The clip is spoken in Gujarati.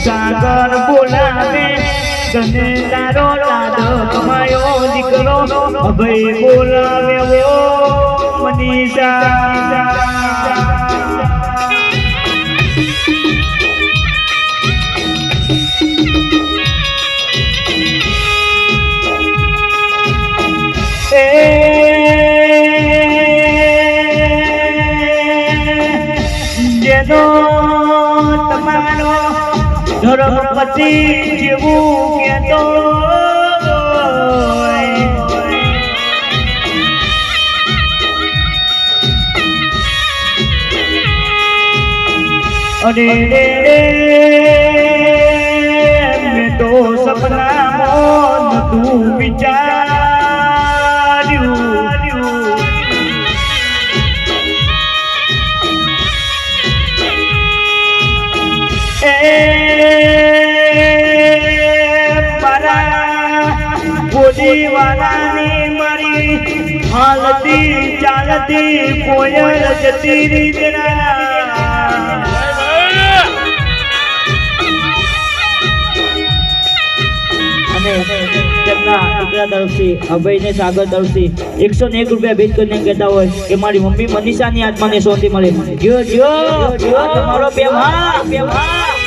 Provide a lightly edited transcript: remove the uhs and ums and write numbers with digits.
સાગર બોલાવે તને તારો લાડ કમાયો દીકરો અભય બોલાવે ઓ મનીષા જેનો તમારો ધર્મપતિ જેવું કેતો અરે મેં તો સપનામાં નતું વિચાર્યું બોલીવાલાની મારી હાલતી ચાલતી કોયલ જતી રીતના અને તેમના દીકરા તરફથી અભય ને સાગર તરફથી 101 રૂપિયા ભેટ કરીને કહેતા હોય કે મારી મમ્મી મનીષાની આત્માને શાંતિ મળે. જો જો તમારો પ્રેમ હા